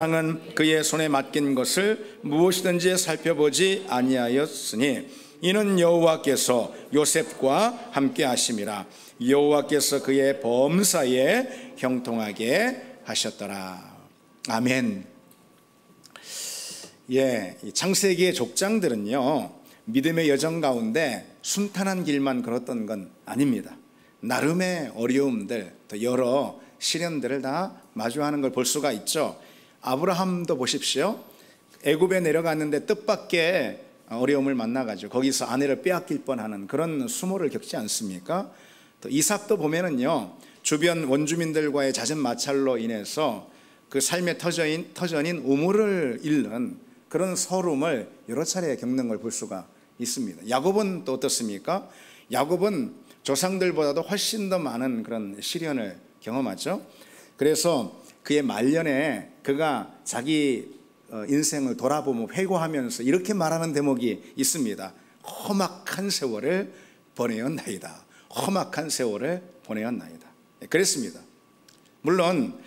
왕은 그의 손에 맡긴 것을 무엇이든지 살펴보지 아니하였으니 이는 여호와께서 요셉과 함께 하심이라. 여호와께서 그의 범사에 형통하게 하셨더라. 아멘. 이 창세기의 족장들은요, 믿음의 여정 가운데 순탄한 길만 걸었던 건 아닙니다. 나름의 어려움들, 또 여러 시련들을 다 마주하는 걸 볼 수가 있죠. 아브라함도 보십시오. 애굽에 내려갔는데 뜻밖의 어려움을 만나가지고 거기서 아내를 빼앗길 뻔하는 그런 수모를 겪지 않습니까? 또 이삭도 보면은요, 주변 원주민들과의 잦은 마찰로 인해서 그 삶의 터전인 우물을 잃는 그런 서름을 여러 차례 겪는 걸 볼 수가 있습니다. 야곱은 또 어떻습니까? 야곱은 조상들보다도 훨씬 더 많은 그런 시련을 경험하죠. 그래서 그의 말년에 그가 자기 인생을 돌아보며 회고하면서 이렇게 말하는 대목이 있습니다. 험악한 세월을 보내었나이다. 험악한 세월을 보내었나이다. 그랬습니다. 물론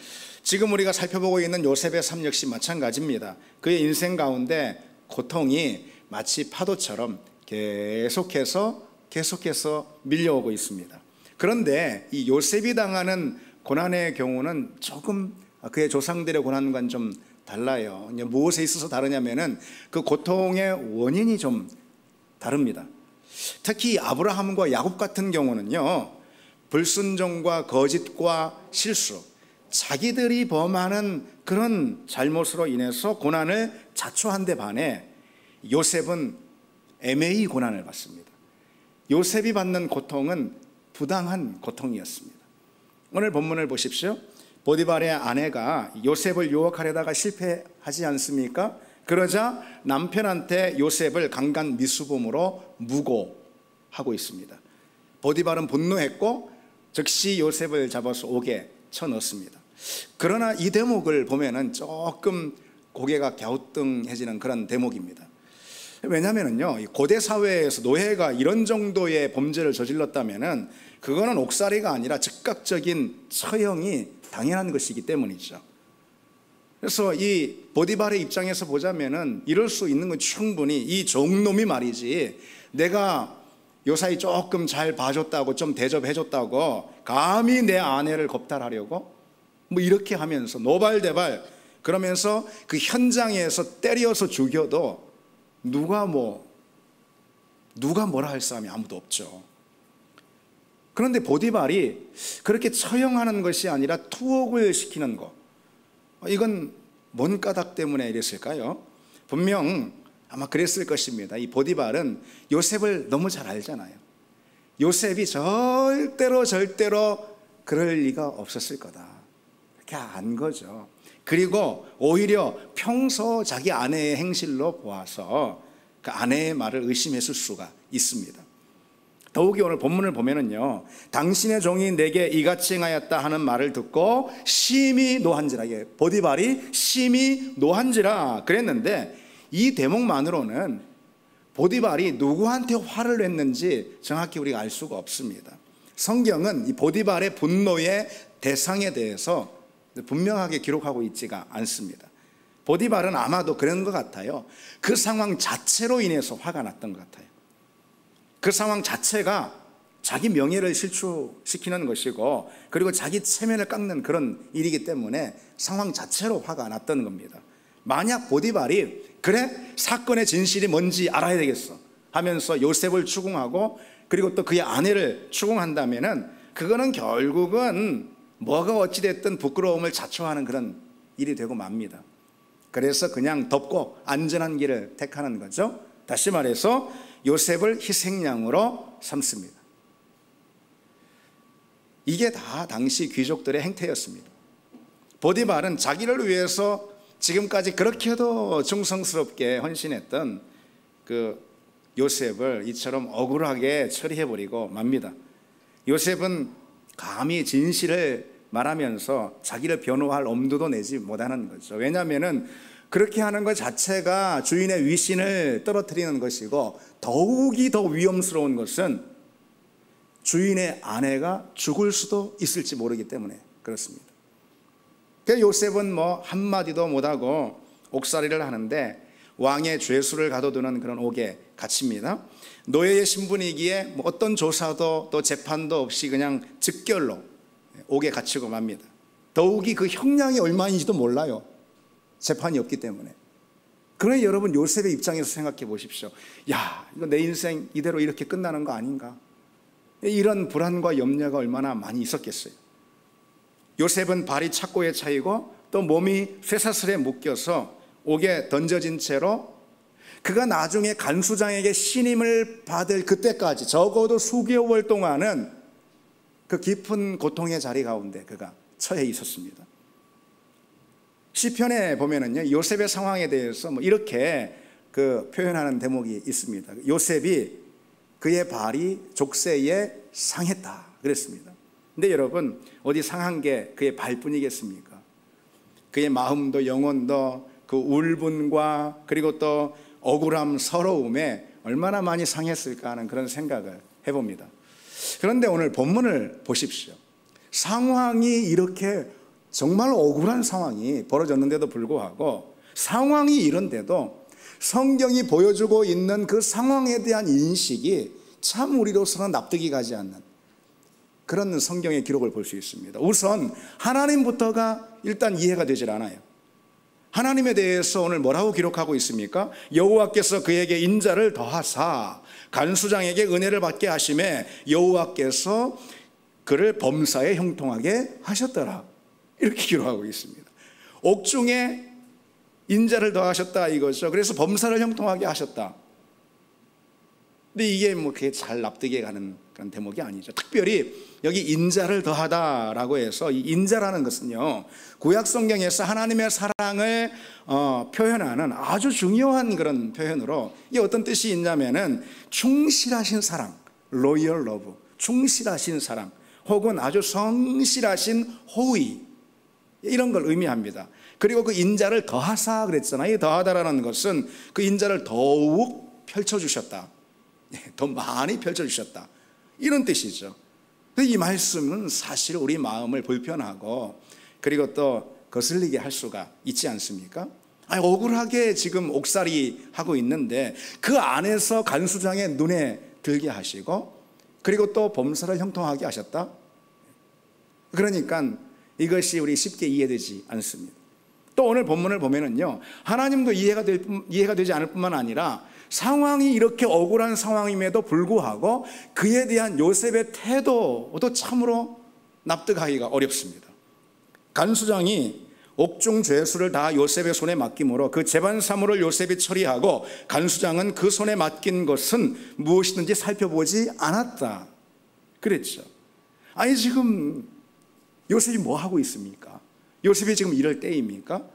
지금 우리가 살펴보고 있는 요셉의 삶 역시 마찬가지입니다. 그의 인생 가운데 고통이 마치 파도처럼 계속해서 밀려오고 있습니다. 그런데 이 요셉이 당하는 고난의 경우는 조금 그의 조상들의 고난과는 좀 달라요. 무엇에 있어서 다르냐면은 그 고통의 원인이 좀 다릅니다. 특히 아브라함과 야곱 같은 경우는요, 불순종과 거짓과 실수, 자기들이 범하는 그런 잘못으로 인해서 고난을 자초한 데 반해 요셉은 애매히 고난을 받습니다. 요셉이 받는 고통은 부당한 고통이었습니다. 오늘 본문을 보십시오. 보디발의 아내가 요셉을 유혹하려다가 실패하지 않습니까? 그러자 남편한테 요셉을 강간 미수범으로 무고하고 있습니다. 보디발은 분노했고 즉시 요셉을 잡아서 옥에 쳐넣습니다. 그러나 이 대목을 보면은 조금 고개가 갸우뚱해지는 그런 대목입니다. 왜냐하면요, 고대 사회에서 노예가 이런 정도의 범죄를 저질렀다면은 그거는 옥살이가 아니라 즉각적인 처형이 당연한 것이기 때문이죠. 그래서 이 보디발의 입장에서 보자면은 이럴 수 있는 건 충분히 이 종놈이 말이지, 내가 요사이 조금 잘 봐줬다고 좀 대접해줬다고 감히 내 아내를 겁탈하려고 뭐 이렇게 하면서 노발대발 그러면서 그 현장에서 때려서 죽여도 누가 뭐라 할 사람이 아무도 없죠. 그런데 보디발이 그렇게 처형하는 것이 아니라 투옥을 시키는 것, 이건 뭔 까닭 때문에 이랬을까요? 분명 아마 그랬을 것입니다. 이 보디발은 요셉을 너무 잘 알잖아요. 요셉이 절대로 그럴 리가 없었을 거다, 이렇게 안 거죠. 그리고 오히려 평소 자기 아내의 행실로 보아서 그 아내의 말을 의심했을 수가 있습니다. 더욱이 오늘 본문을 보면은요, 당신의 종이 내게 이같이 행하였다 하는 말을 듣고 심히 노한지라, 보디발이 심히 노한지라 그랬는데, 이 대목만으로는 보디발이 누구한테 화를 냈는지 정확히 우리가 알 수가 없습니다. 성경은 이 보디발의 분노의 대상에 대해서 분명하게 기록하고 있지가 않습니다. 보디발은 아마도 그런 것 같아요. 그 상황 자체로 인해서 화가 났던 것 같아요. 그 상황 자체가 자기 명예를 실추시키는 것이고, 그리고 자기 체면을 깎는 그런 일이기 때문에 상황 자체로 화가 났던 겁니다. 만약 보디발이 그래, 사건의 진실이 뭔지 알아야 되겠어 하면서 요셉을 추궁하고 그리고 또 그의 아내를 추궁한다면은 그거는 결국은 뭐가 어찌됐든 부끄러움을 자초하는 그런 일이 되고 맙니다. 그래서 그냥 덮고 안전한 길을 택하는 거죠. 다시 말해서 요셉을 희생양으로 삼습니다. 이게 다 당시 귀족들의 행태였습니다. 보디발은 자기를 위해서 지금까지 그렇게도 충성스럽게 헌신했던 그 요셉을 이처럼 억울하게 처리해버리고 맙니다. 요셉은 감히 진실을 말하면서 자기를 변호할 엄두도 내지 못하는 거죠. 왜냐하면은 그렇게 하는 것 자체가 주인의 위신을 떨어뜨리는 것이고, 더욱이 더 위험스러운 것은 주인의 아내가 죽을 수도 있을지 모르기 때문에 그렇습니다. 그래서 요셉은 뭐 한마디도 못하고 옥살이를 하는데 왕의 죄수를 가둬두는 그런 옥에 갇힙니다. 노예의 신분이기에 뭐 어떤 조사도 또 재판도 없이 그냥 즉결로 옥에 갇히고 맙니다. 더욱이 그 형량이 얼마인지도 몰라요. 재판이 없기 때문에. 그러니 여러분, 요셉의 입장에서 생각해 보십시오. 야, 이거 내 인생 이대로 이렇게 끝나는 거 아닌가? 이런 불안과 염려가 얼마나 많이 있었겠어요. 요셉은 발이 착고에 차이고 또 몸이 쇠사슬에 묶여서 옥에 던져진 채로 그가 나중에 간수장에게 신임을 받을 그때까지 적어도 수개월 동안은 그 깊은 고통의 자리 가운데 그가 처해 있었습니다. 시편에 보면은요, 요셉의 상황에 대해서 뭐 이렇게 표현하는 대목이 있습니다. 요셉이 그의 발이 족쇄에 상했다 그랬습니다. 근데 여러분, 어디 상한 게 그의 발뿐이겠습니까? 그의 마음도 영혼도 그 울분과 그리고 또 억울함, 서러움에 얼마나 많이 상했을까 하는 그런 생각을 해봅니다. 그런데 오늘 본문을 보십시오. 상황이 이렇게 정말 억울한 상황이 벌어졌는데도 불구하고, 상황이 이런데도 성경이 보여주고 있는 그 상황에 대한 인식이 참 우리로서는 납득이 가지 않는 그런 성경의 기록을 볼 수 있습니다. 우선 하나님부터가 일단 이해가 되질 않아요. 하나님에 대해서 오늘 뭐라고 기록하고 있습니까? 여호와께서 그에게 인자를 더하사 간수장에게 은혜를 받게 하심에 여호와께서 그를 범사에 형통하게 하셨더라, 이렇게 기록하고 있습니다. 옥중에 인자를 더하셨다 이거죠. 그래서 범사를 형통하게 하셨다. 근데 이게 뭐 그게 잘 납득이 가는 그런 대목이 아니죠. 특별히 여기 인자를 더하다라고 해서, 이 인자라는 것은요, 구약 성경에서 하나님의 사랑을 표현하는 아주 중요한 그런 표현으로, 이게 어떤 뜻이 있냐면은 충실하신 사랑, loyal love, 충실하신 사랑, 혹은 아주 성실하신 호의, 이런 걸 의미합니다. 그리고 그 인자를 더하사 그랬잖아요. 이 더하다라는 것은 그 인자를 더욱 펼쳐주셨다, 더 많이 펼쳐주셨다, 이런 뜻이죠. 이 말씀은 사실 우리 마음을 불편하고 그리고 또 거슬리게 할 수가 있지 않습니까? 아니, 억울하게 지금 옥살이 하고 있는데 그 안에서 간수장의 눈에 들게 하시고 그리고 또 범사를 형통하게 하셨다. 그러니까 이것이 우리 쉽게 이해되지 않습니다. 또 오늘 본문을 보면은요, 하나님도 이해가 되지 않을 뿐만 아니라 상황이 이렇게 억울한 상황임에도 불구하고 그에 대한 요셉의 태도도 참으로 납득하기가 어렵습니다. 간수장이 옥중 죄수를 다 요셉의 손에 맡김으로 그 재반 사물을 요셉이 처리하고 간수장은 그 손에 맡긴 것은 무엇이든지 살펴보지 않았다 그랬죠. 아니, 지금 요셉이 뭐 하고 있습니까? 요셉이 지금 이럴 때입니까?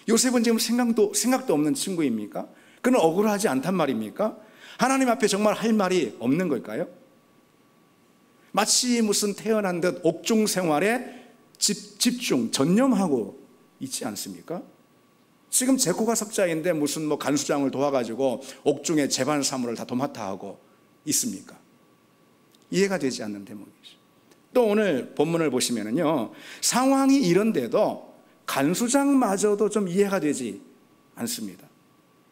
요셉은 지금 생각도 없는 친구입니까? 그는 억울하지 않단 말입니까? 하나님 앞에 정말 할 말이 없는 걸까요? 마치 무슨 태어난 듯 옥중 생활에 집중, 전념하고 있지 않습니까? 지금 제코가 석자인데 무슨 뭐 간수장을 도와가지고 옥중의 재반 사물을 다 도맡아 하고 있습니까? 이해가 되지 않는 대목이죠. 또 오늘 본문을 보시면은요, 상황이 이런데도 간수장마저도 좀 이해가 되지 않습니다.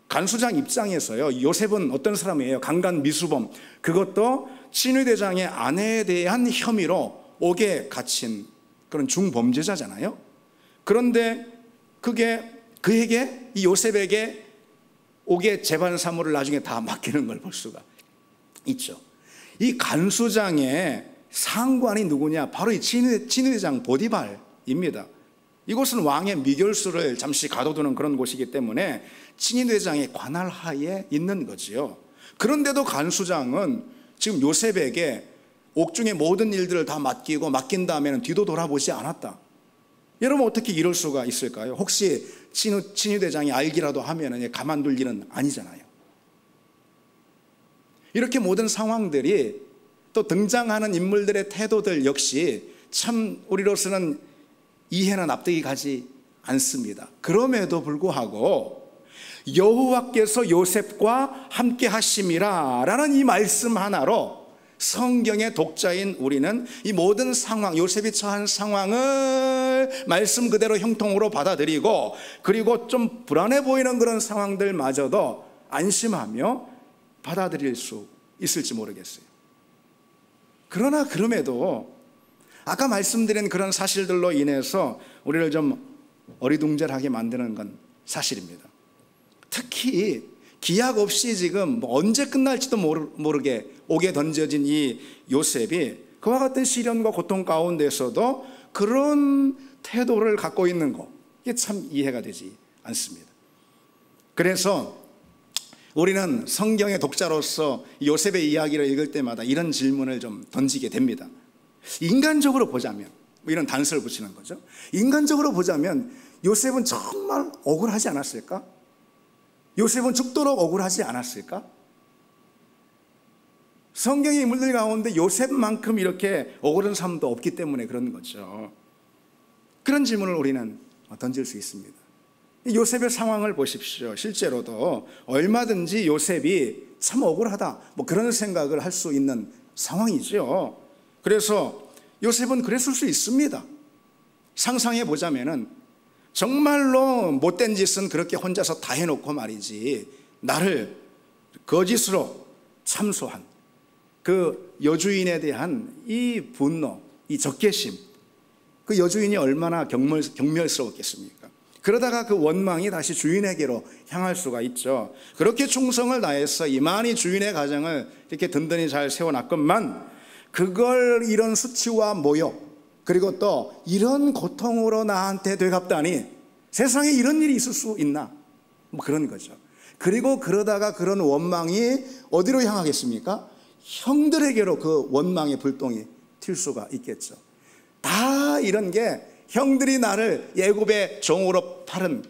간수장 입장에서요, 요셉은 어떤 사람이에요? 강간 미수범, 그것도 친위대장의 아내에 대한 혐의로 옥에 갇힌 그런 중범죄자잖아요. 그런데 그에게, 이 요셉에게 옥의 재반 사물을 나중에 다 맡기는 걸 볼 수가 있죠. 이 간수장의 상관이 누구냐? 바로 이 친위대장 보디발입니다. 이곳은 왕의 미결수를 잠시 가둬두는 그런 곳이기 때문에 친위대장의 관할 하에 있는 거지요. 그런데도 간수장은 지금 요셉에게 옥중의 모든 일들을 다 맡긴 다음에는 뒤도 돌아보지 않았다. 여러분, 어떻게 이럴 수가 있을까요? 혹시 친위대장이 알기라도 하면 가만둘 일은 아니잖아요. 이렇게 모든 상황들이, 또 등장하는 인물들의 태도들 역시 참 우리로서는 이해나 납득이 가지 않습니다. 그럼에도 불구하고 여호와께서 요셉과 함께 하심이라 라는 이 말씀 하나로 성경의 독자인 우리는 이 모든 상황, 요셉이 처한 상황을 상황을 말씀 그대로 형통으로 받아들이고, 그리고 좀 불안해 보이는 그런 상황들마저도 안심하며 받아들일 수 있을지 모르겠어요. 그러나 그럼에도 아까 말씀드린 그런 사실들로 인해서 우리를 좀 어리둥절하게 만드는 건 사실입니다. 특히 기약 없이 지금 언제 끝날지도 모르게 옥에 던져진 이 요셉이 그와 같은 시련과 고통 가운데서도 그런 태도를 갖고 있는 거, 이게 참 이해가 되지 않습니다. 그래서 우리는 성경의 독자로서 요셉의 이야기를 읽을 때마다 이런 질문을 좀 던지게 됩니다. 인간적으로 보자면, 이런 단서를 붙이는 거죠. 인간적으로 보자면 요셉은 정말 억울하지 않았을까? 요셉은 죽도록 억울하지 않았을까? 성경의 인물들 가운데 요셉만큼 이렇게 억울한 사람도 없기 때문에 그런 거죠. 그런 질문을 우리는 던질 수 있습니다. 요셉의 상황을 보십시오. 실제로도 얼마든지 요셉이 참 억울하다, 그런 생각을 할 수 있는 상황이죠. 그래서 요셉은 그랬을 수 있습니다. 상상해 보자면은 정말로 못된 짓은 그렇게 혼자서 다 해놓고 말이지, 나를 거짓으로 참소한 그 여주인에 대한 이 분노, 이 적개심, 그 여주인이 얼마나 경멸스러웠겠습니까? 그러다가 그 원망이 다시 주인에게로 향할 수가 있죠. 그렇게 충성을 다해서 이만희 주인의 가정을 이렇게 든든히 잘 세워놨건만, 그걸 이런 수치와 모욕, 그리고 또 이런 고통으로 나한테 되갚다니, 세상에 이런 일이 있을 수 있나? 그런 거죠. 그리고 그러다가 그런 원망이 어디로 향하겠습니까? 형들에게로 그 원망의 불똥이 튈 수가 있겠죠. 다 이런 게 형들이 나를 애굽의 종으로 팔은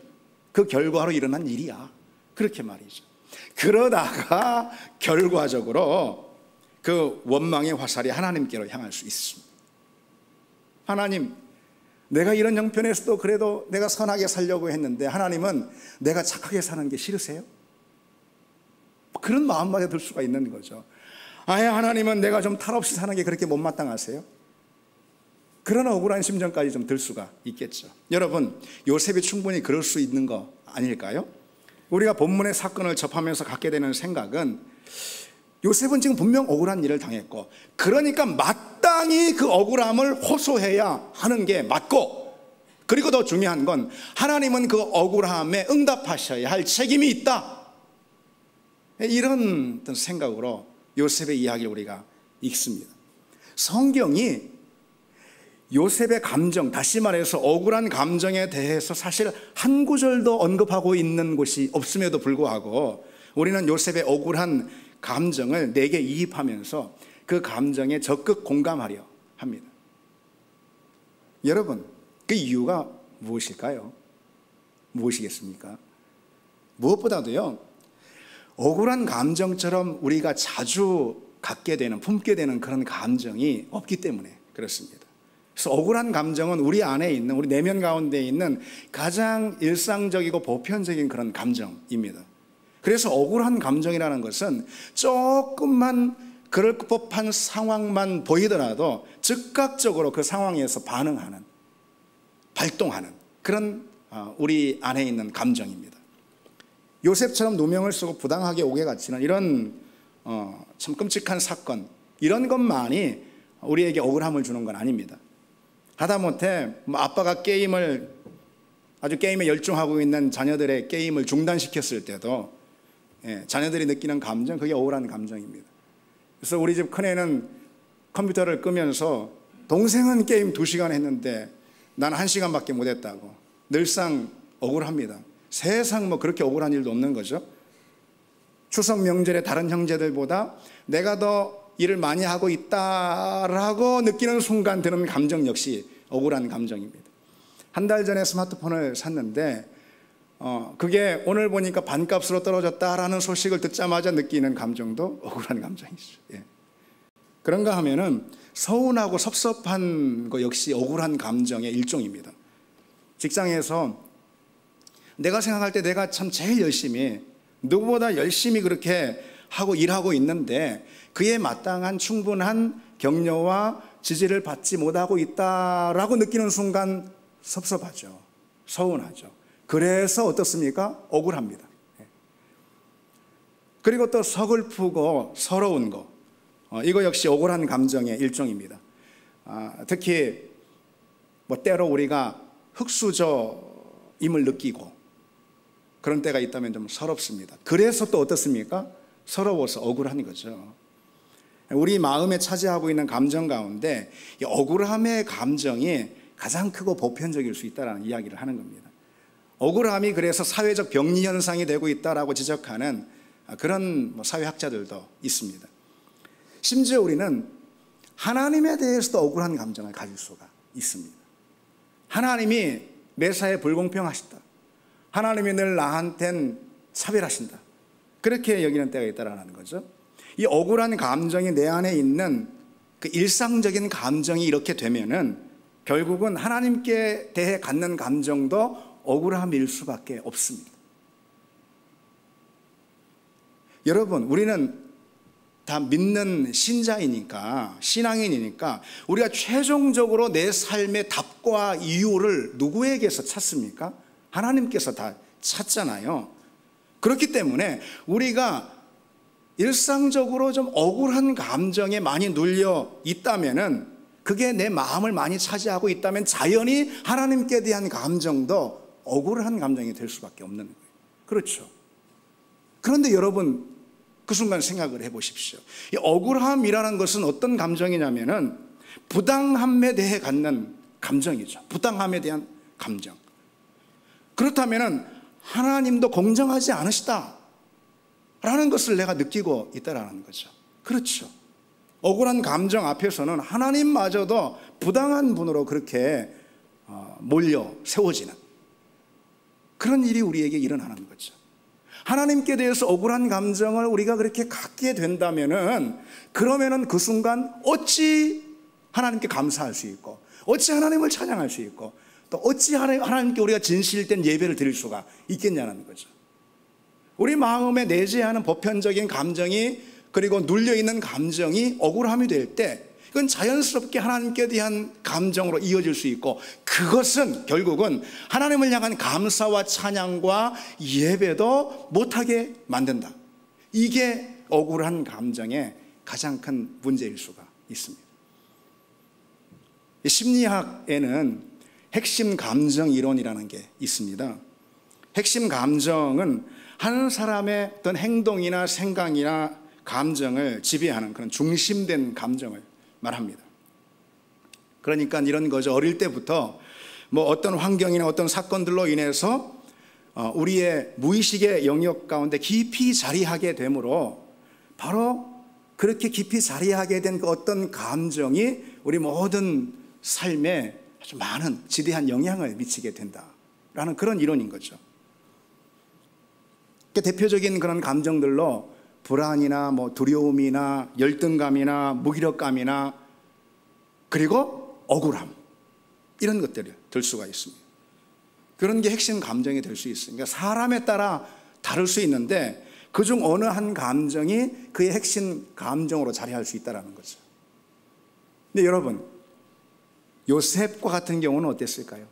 그 결과로 일어난 일이야, 그렇게 말이죠. 그러다가 결과적으로 그 원망의 화살이 하나님께로 향할 수 있습니다. 하나님, 내가 이런 형편에서도 그래도 내가 선하게 살려고 했는데 하나님은 내가 착하게 사는 게 싫으세요? 그런 마음마저 들 수가 있는 거죠. 아예 하나님은 내가 좀 탈없이 사는 게 그렇게 못마땅하세요? 그런 억울한 심정까지 좀 들 수가 있겠죠. 여러분, 요셉이 충분히 그럴 수 있는 거 아닐까요? 우리가 본문의 사건을 접하면서 갖게 되는 생각은, 요셉은 지금 분명 억울한 일을 당했고, 그러니까 마땅히 그 억울함을 호소해야 하는 게 맞고, 그리고 더 중요한 건 하나님은 그 억울함에 응답하셔야 할 책임이 있다, 이런 생각으로 요셉의 이야기를 우리가 읽습니다. 성경이 요셉의 감정, 다시 말해서 억울한 감정에 대해서 사실 한 구절도 언급하고 있는 곳이 없음에도 불구하고 우리는 요셉의 억울한 감정을 내게 이입하면서 그 감정에 적극 공감하려 합니다. 여러분, 그 이유가 무엇일까요? 무엇이겠습니까? 무엇보다도요, 억울한 감정처럼 우리가 자주 갖게 되는, 품게 되는 그런 감정이 없기 때문에 그렇습니다. 그래서 억울한 감정은 우리 안에 있는, 우리 내면 가운데 있는 가장 일상적이고 보편적인 그런 감정입니다. 그래서 억울한 감정이라는 것은 조금만 그럴 법한 상황만 보이더라도 즉각적으로 그 상황에서 반응하는, 발동하는 그런 우리 안에 있는 감정입니다. 요셉처럼 누명을 쓰고 부당하게 옥에 갇히는 이런 참 끔찍한 사건, 이런 것만이 우리에게 억울함을 주는 건 아닙니다. 하다못해 아빠가 아주 게임에 열중하고 있는 자녀들의 게임을 중단시켰을 때도 자녀들이 느끼는 감정, 그게 억울한 감정입니다. 그래서 우리 집 큰애는 컴퓨터를 끄면서 동생은 게임 2시간 했는데 난 1시간밖에 못했다고 늘상 억울합니다. 세상 그렇게 억울한 일도 없는 거죠. 추석 명절에 다른 형제들보다 내가 더 일을 많이 하고 있다라고 느끼는 순간 드는 감정 역시 억울한 감정입니다. 한 달 전에 스마트폰을 샀는데 그게 오늘 보니까 반값으로 떨어졌다라는 소식을 듣자마자 느끼는 감정도 억울한 감정이죠. 그런가 하면은 서운하고 섭섭한 거 역시 억울한 감정의 일종입니다. 직장에서 내가 생각할 때 내가 참 제일 열심히, 누구보다 열심히 그렇게 하고 일하고 있는데 그에 마땅한 충분한 격려와 지지를 받지 못하고 있다라고 느끼는 순간 섭섭하죠. 서운하죠. 그래서 어떻습니까? 억울합니다. 그리고 또 서글프고 서러운 거, 이거 역시 억울한 감정의 일종입니다. 특히 때로 우리가 흙수저임을 느끼고 그런 때가 있다면 좀 서럽습니다. 그래서 또 어떻습니까? 서러워서 억울한 거죠. 우리 마음에 차지하고 있는 감정 가운데 이 억울함의 감정이 가장 크고 보편적일 수 있다는 이야기를 하는 겁니다. 억울함이 그래서 사회적 병리 현상이 되고 있다라고 지적하는 그런 사회학자들도 있습니다. 심지어 우리는 하나님에 대해서도 억울한 감정을 가질 수가 있습니다. 하나님이 매사에 불공평하시다. 하나님이 늘 나한텐 차별하신다. 그렇게 여기는 때가 있다라는 거죠. 이 억울한 감정이 내 안에 있는 그 일상적인 감정이 이렇게 되면은 결국은 하나님께 대해 갖는 감정도 억울함일 수밖에 없습니다. 여러분, 우리는 다 믿는 신자이니까, 신앙인이니까 우리가 최종적으로 내 삶의 답과 이유를 누구에게서 찾습니까? 하나님께서 다 찾잖아요. 그렇기 때문에 우리가 일상적으로 좀 억울한 감정에 많이 눌려 있다면은, 그게 내 마음을 많이 차지하고 있다면 자연히 하나님께 대한 감정도 억울한 감정이 될 수밖에 없는 거예요. 그렇죠. 그런데 여러분, 그 순간 생각을 해보십시오. 이 억울함이라는 것은 어떤 감정이냐면은 부당함에 대해 갖는 감정이죠. 부당함에 대한 감정. 그렇다면은 하나님도 공정하지 않으시다 라는 것을 내가 느끼고 있다라는 거죠. 그렇죠. 억울한 감정 앞에서는 하나님마저도 부당한 분으로 그렇게 몰려 세워지는 그런 일이 우리에게 일어나는 거죠. 하나님께 대해서 억울한 감정을 우리가 그렇게 갖게 된다면은, 그러면은 그 순간 어찌 하나님께 감사할 수 있고, 어찌 하나님을 찬양할 수 있고, 또 어찌 하나님께 우리가 진실된 예배를 드릴 수가 있겠냐는 거죠. 우리 마음에 내재하는 보편적인 감정이, 그리고 눌려있는 감정이 억울함이 될 때, 그건 자연스럽게 하나님께 대한 감정으로 이어질 수 있고, 그것은 결국은 하나님을 향한 감사와 찬양과 예배도 못하게 만든다. 이게 억울한 감정의 가장 큰 문제일 수가 있습니다. 심리학에는 핵심 감정 이론이라는 게 있습니다. 핵심 감정은 한 사람의 어떤 행동이나 생각이나 감정을 지배하는 그런 중심된 감정을 말합니다. 그러니까 이런 거죠. 어릴 때부터 어떤 환경이나 어떤 사건들로 인해서 우리의 무의식의 영역 가운데 깊이 자리하게 되므로, 바로 그렇게 깊이 자리하게 된 그 어떤 감정이 우리 모든 삶에 아주 많은 지대한 영향을 미치게 된다라는 그런 이론인 거죠. 대표적인 그런 감정들로 불안이나 두려움이나 열등감이나 무기력감이나 그리고 억울함, 이런 것들이 들 수가 있습니다. 그런 게 핵심 감정이 될 수 있습니다. 사람에 따라 다를 수 있는데 그중 어느 한 감정이 그의 핵심 감정으로 자리할 수 있다는 거죠. 근데 여러분, 요셉과 같은 경우는 어땠을까요?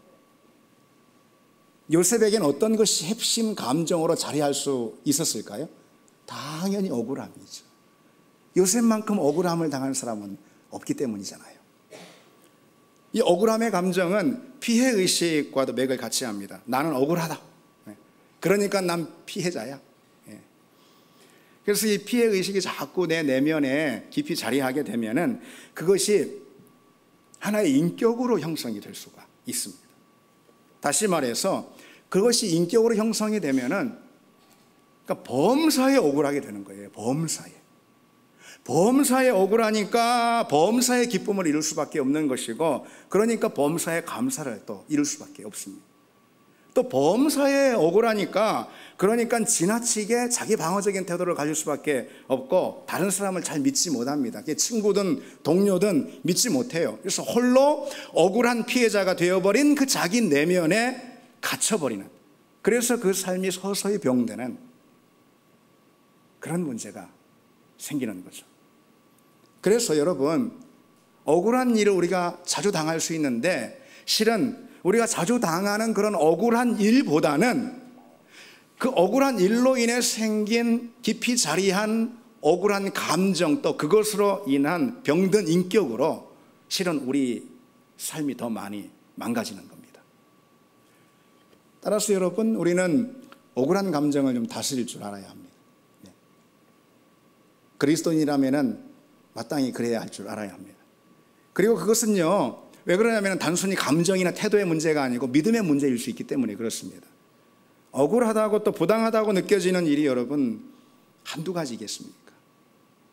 요셉에게는 어떤 것이 핵심 감정으로 자리할 수 있었을까요? 당연히 억울함이죠. 요셉만큼 억울함을 당한 사람은 없기 때문이잖아요. 이 억울함의 감정은 피해의식과도 맥을 같이 합니다. 나는 억울하다. 그러니까 난 피해자야. 그래서 이 피해의식이 자꾸 내 내면에 깊이 자리하게 되면은 그것이 하나의 인격으로 형성이 될 수가 있습니다. 다시 말해서 그것이 인격으로 형성이 되면은, 그러니까 범사에 억울하게 되는 거예요. 범사에 억울하니까 범사의 기쁨을 이룰 수밖에 없는 것이고, 그러니까 범사의 감사를 또 이룰 수밖에 없습니다. 또 범사에 억울하니까, 그러니까 지나치게 자기 방어적인 태도를 가질 수밖에 없고, 다른 사람을 잘 믿지 못합니다. 친구든 동료든 믿지 못해요. 그래서 홀로 억울한 피해자가 되어버린 그 자기 내면에 갇혀버리는, 그래서 그 삶이 서서히 병되는 그런 문제가 생기는 거죠. 그래서 여러분, 억울한 일을 우리가 자주 당할 수 있는데, 실은 우리가 자주 당하는 그런 억울한 일보다는 그 억울한 일로 인해 생긴 깊이 자리한 억울한 감정, 또 그것으로 인한 병든 인격으로 실은 우리 삶이 더 많이 망가지는 겁니다. 따라서 여러분, 우리는 억울한 감정을 좀 다스릴 줄 알아야 합니다. 그리스도인이라면 마땅히 그래야 할 줄 알아야 합니다. 그리고 그것은요, 왜 그러냐면 단순히 감정이나 태도의 문제가 아니고 믿음의 문제일 수 있기 때문에 그렇습니다. 억울하다고 또 부당하다고 느껴지는 일이 여러분 한두 가지겠습니까?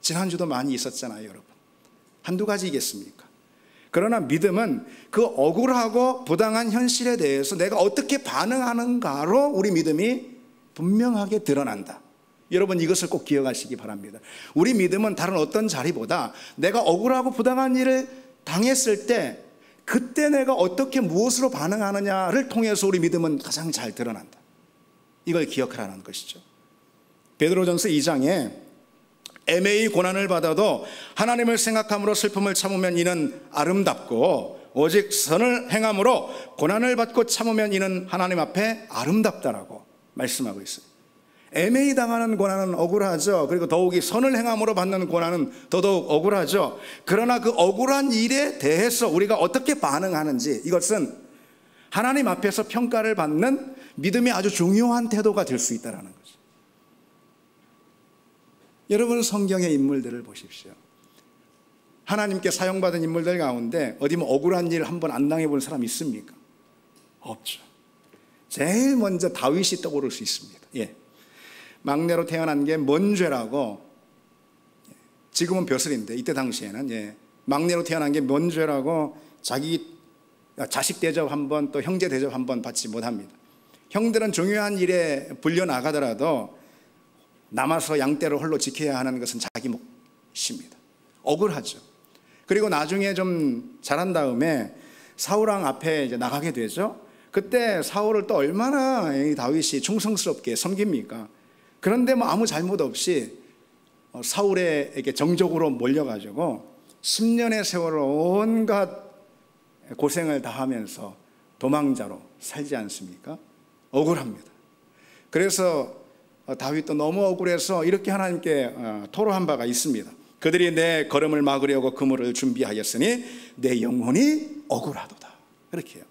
지난주도 많이 있었잖아요, 여러분. 한두 가지겠습니까? 그러나 믿음은 그 억울하고 부당한 현실에 대해서 내가 어떻게 반응하는가로 우리 믿음이 분명하게 드러난다. 여러분, 이것을 꼭 기억하시기 바랍니다. 우리 믿음은 다른 어떤 자리보다 내가 억울하고 부당한 일을 당했을 때 그때 내가 어떻게 무엇으로 반응하느냐를 통해서 우리 믿음은 가장 잘 드러난다. 이걸 기억하라는 것이죠. 베드로전서 2장에 애매히 고난을 받아도 하나님을 생각함으로 슬픔을 참으면 이는 아름답고 오직 선을 행함으로 고난을 받고 참으면 이는 하나님 앞에 아름답다라고 말씀하고 있어요. 애매히 당하는 고난은 억울하죠. 그리고 더욱이 선을 행함으로 받는 고난은 더더욱 억울하죠. 그러나 그 억울한 일에 대해서 우리가 어떻게 반응하는지, 이것은 하나님 앞에서 평가를 받는 믿음의 아주 중요한 태도가 될 수 있다는 거죠. 여러분, 성경의 인물들을 보십시오. 하나님께 사용받은 인물들 가운데 어디 뭐 억울한 일 한번 안 당해본 사람 있습니까? 없죠. 제일 먼저 다윗이 떠오를 수 있습니다. 막내로 태어난 게 뭔 죄라고, 지금은 벼슬인데 이때 당시에는 막내로 태어난 게 뭔 죄라고 자기 자식 대접 한번 또 형제 대접 한번 받지 못합니다. 형들은 중요한 일에 불려 나가더라도 남아서 양떼를 홀로 지켜야 하는 것은 자기 몫입니다. 억울하죠. 그리고 나중에 좀 자란 다음에 사울왕 앞에 이제 나가게 되죠. 그때 사울을 또 얼마나 다윗이 충성스럽게 섬깁니까? 그런데 뭐 아무 잘못 없이 사울에게 정적으로 몰려가지고 10년의 세월을 온갖 고생을 다 하면서 도망자로 살지 않습니까? 억울합니다. 그래서 다윗도 너무 억울해서 이렇게 하나님께 토로한 바가 있습니다. 그들이 내 걸음을 막으려고 그물을 준비하였으니 내 영혼이 억울하도다. 그렇게 해요.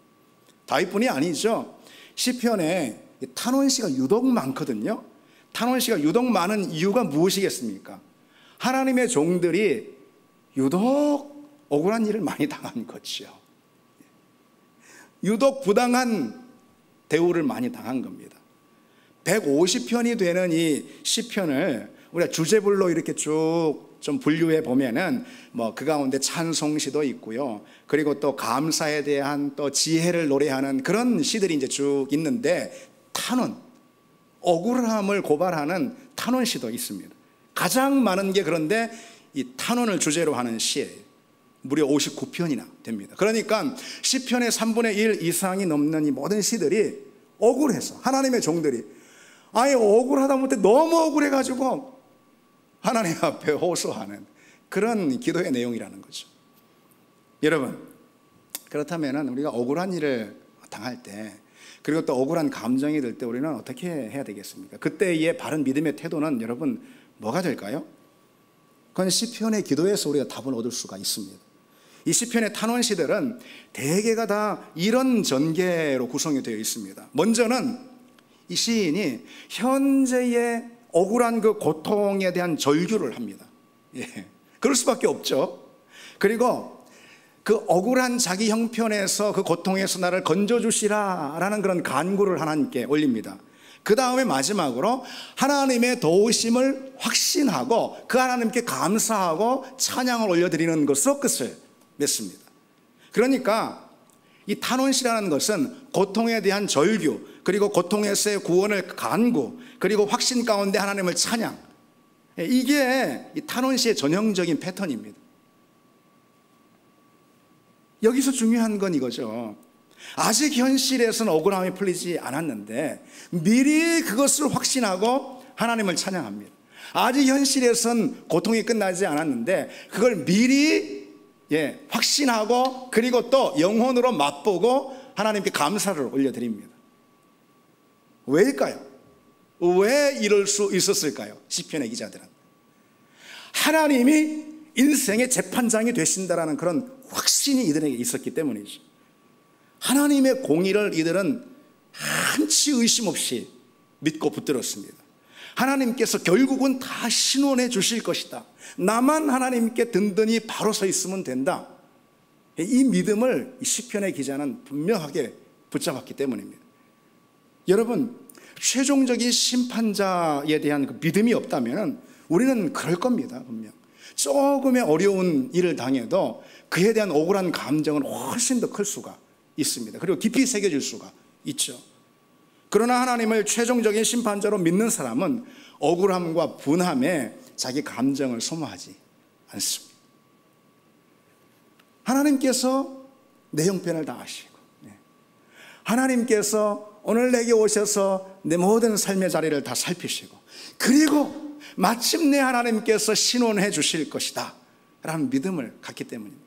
다윗뿐이 아니죠. 시편에 탄원시가 유독 많거든요. 탄원시가 유독 많은 이유가 무엇이겠습니까? 하나님의 종들이 유독 억울한 일을 많이 당한 거죠. 유독 부당한 대우를 많이 당한 겁니다. 150편이 되는 이 시편을 우리가 주제별로 이렇게 쭉 좀 분류해 보면은 뭐 그 가운데 찬송시도 있고요. 그리고 또 감사에 대한 또 지혜를 노래하는 그런 시들이 이제 쭉 있는데, 탄원, 억울함을 고발하는 탄원시도 있습니다. 가장 많은 게 그런데 이 탄원을 주제로 하는 시예요. 무려 59편이나 됩니다. 그러니까 시편의 3분의 1 이상이 넘는 이 모든 시들이 억울해서 하나님의 종들이 아예 억울하다 못해 너무 억울해가지고 하나님 앞에 호소하는 그런 기도의 내용이라는 거죠. 여러분, 그렇다면 우리가 억울한 일을 당할 때, 그리고 또 억울한 감정이 들 때 우리는 어떻게 해야 되겠습니까? 그때의 바른 믿음의 태도는 여러분 뭐가 될까요? 그건 시편의 기도에서 우리가 답을 얻을 수가 있습니다. 이 시편의 탄원시들은 대개가 다 이런 전개로 구성이 되어 있습니다. 먼저는 이 시인이 현재의 억울한 그 고통에 대한 절규를 합니다. 그럴 수밖에 없죠. 그리고 그 억울한 자기 형편에서, 그 고통에서 나를 건져주시라라는 그런 간구를 하나님께 올립니다. 그 다음에 마지막으로 하나님의 도우심을 확신하고 그 하나님께 감사하고 찬양을 올려드리는 것으로 끝을 맺습니다. 그러니까 이 탄원시라는 것은 고통에 대한 절규, 그리고 고통에서의 구원을 간구, 그리고 확신 가운데 하나님을 찬양, 이게 이 탄원시의 전형적인 패턴입니다. 여기서 중요한 건 이거죠. 아직 현실에서는 억울함이 풀리지 않았는데 미리 그것을 확신하고 하나님을 찬양합니다. 아직 현실에선 고통이 끝나지 않았는데 그걸 미리 확신하고, 그리고 또 영혼으로 맛보고 하나님께 감사를 올려드립니다. 왜일까요? 왜 이럴 수 있었을까요? 시편의 기자들은 하나님이 인생의 재판장이 되신다라는 그런 확신이 이들에게 있었기 때문이죠. 하나님의 공의를 이들은 한치 의심 없이 믿고 붙들었습니다. 하나님께서 결국은 다 신원해 주실 것이다. 나만 하나님께 든든히 바로 서 있으면 된다. 이 믿음을 이 시편의 기자는 분명하게 붙잡았기 때문입니다. 여러분, 최종적인 심판자에 대한 그 믿음이 없다면 우리는 그럴 겁니다. 분명 조금의 어려운 일을 당해도 그에 대한 억울한 감정은 훨씬 더 클 수가 있습니다. 그리고 깊이 새겨질 수가 있죠. 그러나 하나님을 최종적인 심판자로 믿는 사람은 억울함과 분함에 자기 감정을 소모하지 않습니다. 하나님께서 내 형편을 다 아시고, 하나님께서 오늘 내게 오셔서 내 모든 삶의 자리를 다 살피시고, 그리고 마침내 하나님께서 신원해 주실 것이다 라는 믿음을 갖기 때문입니다.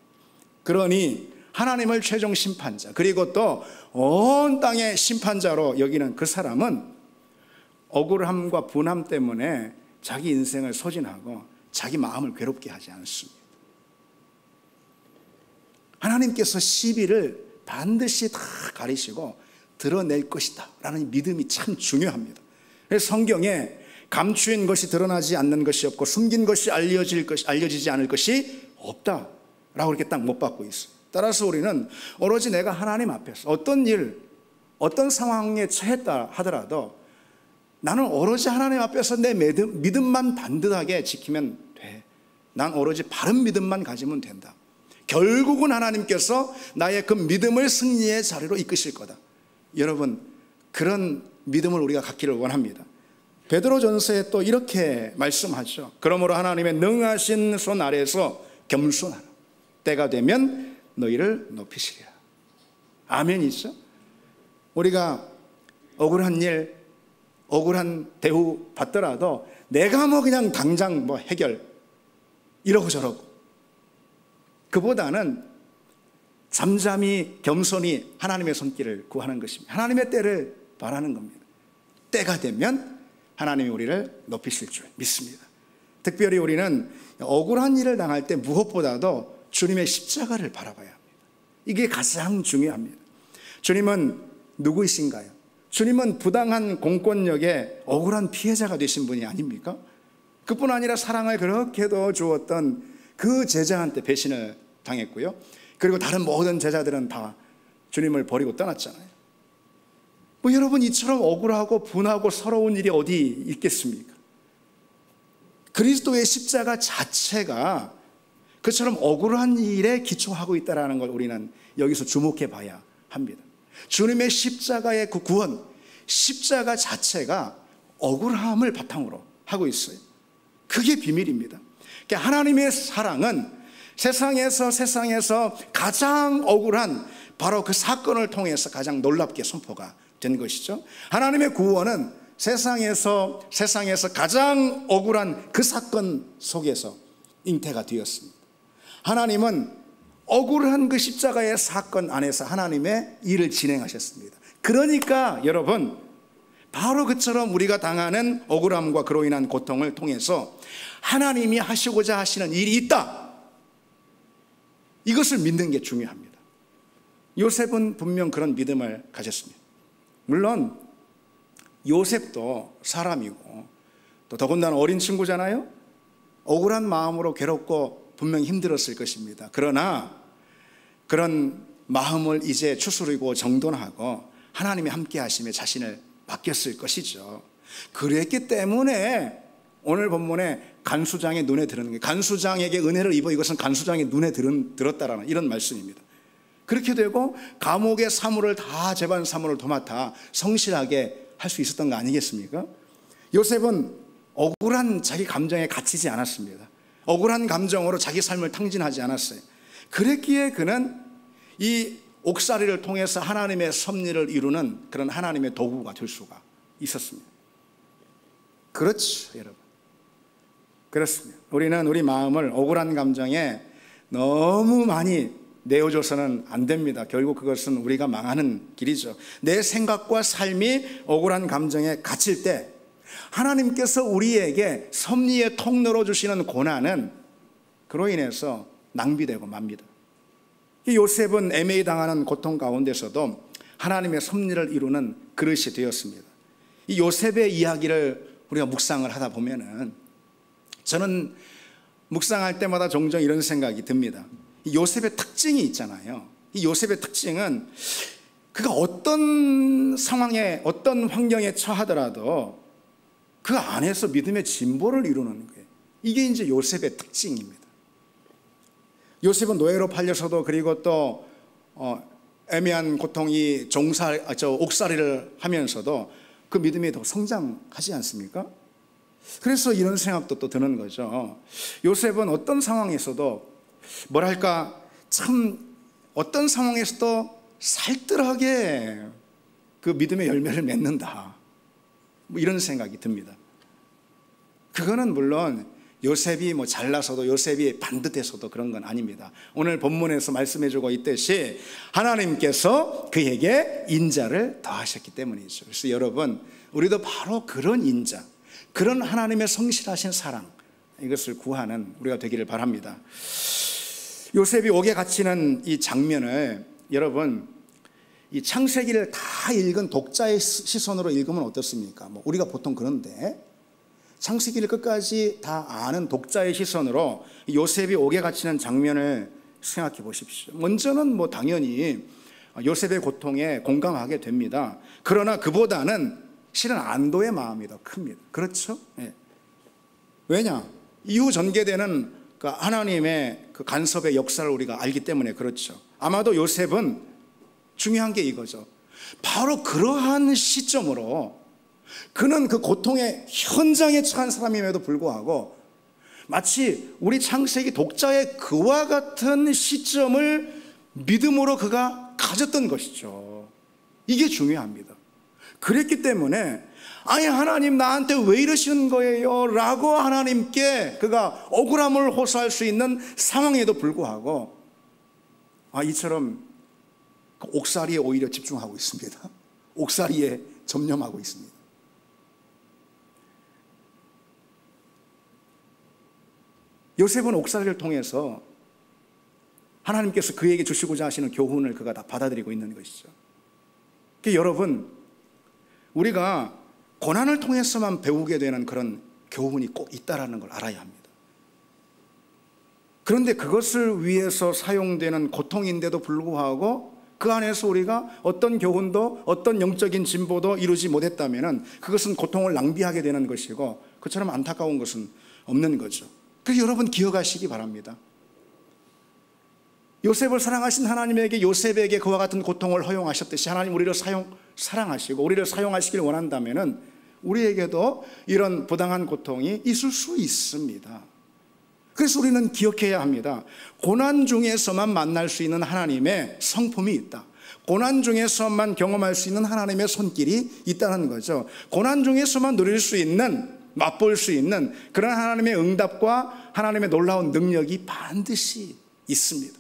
그러니 하나님을 최종 심판자, 그리고 또 온 땅의 심판자로 여기는 그 사람은 억울함과 분함 때문에 자기 인생을 소진하고 자기 마음을 괴롭게 하지 않습니다. 하나님께서 시비를 반드시 다 가리시고 드러낼 것이다 라는 믿음이 참 중요합니다. 그래서 성경에 감추인 것이 드러나지 않는 것이 없고 숨긴 것이 알려지지 않을 것이 없다 라고 이렇게 딱 못 받고 있어요. 따라서 우리는 오로지 내가 하나님 앞에서 어떤 일, 어떤 상황에 처했다 하더라도 나는 오로지 하나님 앞에서 내 믿음만 반듯하게 지키면 돼. 난 오로지 바른 믿음만 가지면 된다. 결국은 하나님께서 나의 그 믿음을 승리의 자리로 이끄실 거다. 여러분, 그런 믿음을 우리가 갖기를 원합니다. 베드로전서에 또 이렇게 말씀하죠. 그러므로 하나님의 능하신 손 아래에서 겸손하라. 때가 되면 너희를 높이시리라. 아멘이죠. 우리가 억울한 일, 억울한 대우 받더라도 내가 그냥 당장 해결 이러고 저러고, 그보다는 잠잠히 겸손히 하나님의 손길을 구하는 것입니다. 하나님의 때를 바라는 겁니다. 때가 되면 하나님이 우리를 높이실 줄 믿습니다. 특별히 우리는 억울한 일을 당할 때 무엇보다도 주님의 십자가를 바라봐야 합니다. 이게 가장 중요합니다. 주님은 누구이신가요? 주님은 부당한 공권력의 억울한 피해자가 되신 분이 아닙니까? 그뿐 아니라 사랑을 그렇게도 주었던 그 제자한테 배신을 당했고요. 그리고 다른 모든 제자들은 다 주님을 버리고 떠났잖아요. 여러분, 이처럼 억울하고 분하고 서러운 일이 어디 있겠습니까? 그리스도의 십자가 자체가 그처럼 억울한 일에 기초하고 있다는 걸 우리는 여기서 주목해 봐야 합니다. 주님의 십자가의 그 구원, 십자가 자체가 억울함을 바탕으로 하고 있어요. 그게 비밀입니다. 그러니까 하나님의 사랑은 세상에서 가장 억울한 바로 그 사건을 통해서 가장 놀랍게 선포가 된 것이죠. 하나님의 구원은 세상에서 가장 억울한 그 사건 속에서 잉태가 되었습니다. 하나님은 억울한 그 십자가의 사건 안에서 하나님의 일을 진행하셨습니다. 그러니까 여러분, 바로 그처럼 우리가 당하는 억울함과 그로 인한 고통을 통해서 하나님이 하시고자 하시는 일이 있다, 이것을 믿는 게 중요합니다. 요셉은 분명 그런 믿음을 가졌습니다. 물론 요셉도 사람이고 또 더군다나 어린 친구잖아요. 억울한 마음으로 괴롭고 분명히 힘들었을 것입니다. 그러나 그런 마음을 이제 추스리고 정돈하고 하나님이 함께 하심에 자신을 맡겼을 것이죠. 그랬기 때문에 오늘 본문에 간수장의 눈에 들은 게, 간수장에게 은혜를 입어 이것은 간수장의 눈에 들었다라는 이런 말씀입니다. 그렇게 되고 감옥의 사물을 다 재반 사물을 도맡아 성실하게 할 수 있었던 거 아니겠습니까? 요셉은 억울한 자기 감정에 갇히지 않았습니다. 억울한 감정으로 자기 삶을 탕진하지 않았어요. 그랬기에 그는 이 옥살이를 통해서 하나님의 섭리를 이루는 그런 하나님의 도구가 될 수가 있었습니다. 그렇죠, 여러분. 그렇습니다. 우리는 우리 마음을 억울한 감정에 너무 많이 내어줘서는 안 됩니다. 결국 그것은 우리가 망하는 길이죠. 내 생각과 삶이 억울한 감정에 갇힐 때 하나님께서 우리에게 섭리의 통로로 주시는 고난은 그로 인해서 낭비되고 맙니다. 요셉은 애매히 당하는 고통 가운데서도 하나님의 섭리를 이루는 그릇이 되었습니다. 이 요셉의 이야기를 우리가 묵상을 하다 보면은 저는 묵상할 때마다 종종 이런 생각이 듭니다. 이 요셉의 특징이 있잖아요. 이 요셉의 특징은 그가 어떤 상황에 어떤 환경에 처하더라도 그 안에서 믿음의 진보를 이루는 거예요. 이게 이제 요셉의 특징입니다. 요셉은 노예로 팔려서도 그리고 또 애매한 고통이 옥살이를 하면서도 그 믿음이 더 성장하지 않습니까? 그래서 이런 생각도 또 드는 거죠. 요셉은 어떤 상황에서도 뭐랄까 참 어떤 상황에서도 살뜰하게 그 믿음의 열매를 맺는다, 뭐 이런 생각이 듭니다. 그거는 물론 요셉이 뭐 잘나서도 요셉이 반듯해서도 그런 건 아닙니다. 오늘 본문에서 말씀해주고 있듯이 하나님께서 그에게 인자를 더하셨기 때문이죠. 그래서 여러분, 우리도 바로 그런 인자, 그런 하나님의 성실하신 사랑, 이것을 구하는 우리가 되기를 바랍니다. 요셉이 옥에 갇히는 이 장면을 여러분, 이 창세기를 다 읽은 독자의 시선으로 읽으면 어떻습니까? 뭐 우리가 보통 그런데 창세기를 끝까지 다 아는 독자의 시선으로 요셉이 옥에 갇히는 장면을 생각해 보십시오. 먼저는 뭐 당연히 요셉의 고통에 공감하게 됩니다. 그러나 그보다는 실은 안도의 마음이 더 큽니다. 그렇죠? 네. 왜냐? 이후 전개되는 그 하나님의 그 간섭의 역사를 우리가 알기 때문에 그렇죠. 아마도 요셉은 중요한 게 이거죠. 바로 그러한 시점으로 그는 그 고통의 현장에 처한 사람임에도 불구하고 마치 우리 창세기 독자의 그와 같은 시점을 믿음으로 그가 가졌던 것이죠. 이게 중요합니다. 그랬기 때문에 아니 하나님 나한테 왜 이러시는 거예요? 라고 하나님께 그가 억울함을 호소할 수 있는 상황에도 불구하고 이처럼 옥살이에 오히려 집중하고 있습니다. 옥살이에 점념하고 있습니다. 요셉은 옥살이를 통해서 하나님께서 그에게 주시고자 하시는 교훈을 그가 다 받아들이고 있는 것이죠. 그러니까 여러분, 우리가 고난을 통해서만 배우게 되는 그런 교훈이 꼭 있다라는 걸 알아야 합니다. 그런데 그것을 위해서 사용되는 고통인데도 불구하고 그 안에서 우리가 어떤 교훈도 어떤 영적인 진보도 이루지 못했다면 그것은 고통을 낭비하게 되는 것이고 그처럼 안타까운 것은 없는 거죠. 그래서 여러분 기억하시기 바랍니다. 요셉을 사랑하신 하나님에게 요셉에게 그와 같은 고통을 허용하셨듯이 하나님 우리를 사랑하시고 우리를 사용하시길 원한다면 우리에게도 이런 부당한 고통이 있을 수 있습니다. 그래서 우리는 기억해야 합니다. 고난 중에서만 만날 수 있는 하나님의 성품이 있다. 고난 중에서만 경험할 수 있는 하나님의 손길이 있다는 거죠. 고난 중에서만 누릴 수 있는, 맛볼 수 있는 그런 하나님의 응답과 하나님의 놀라운 능력이 반드시 있습니다.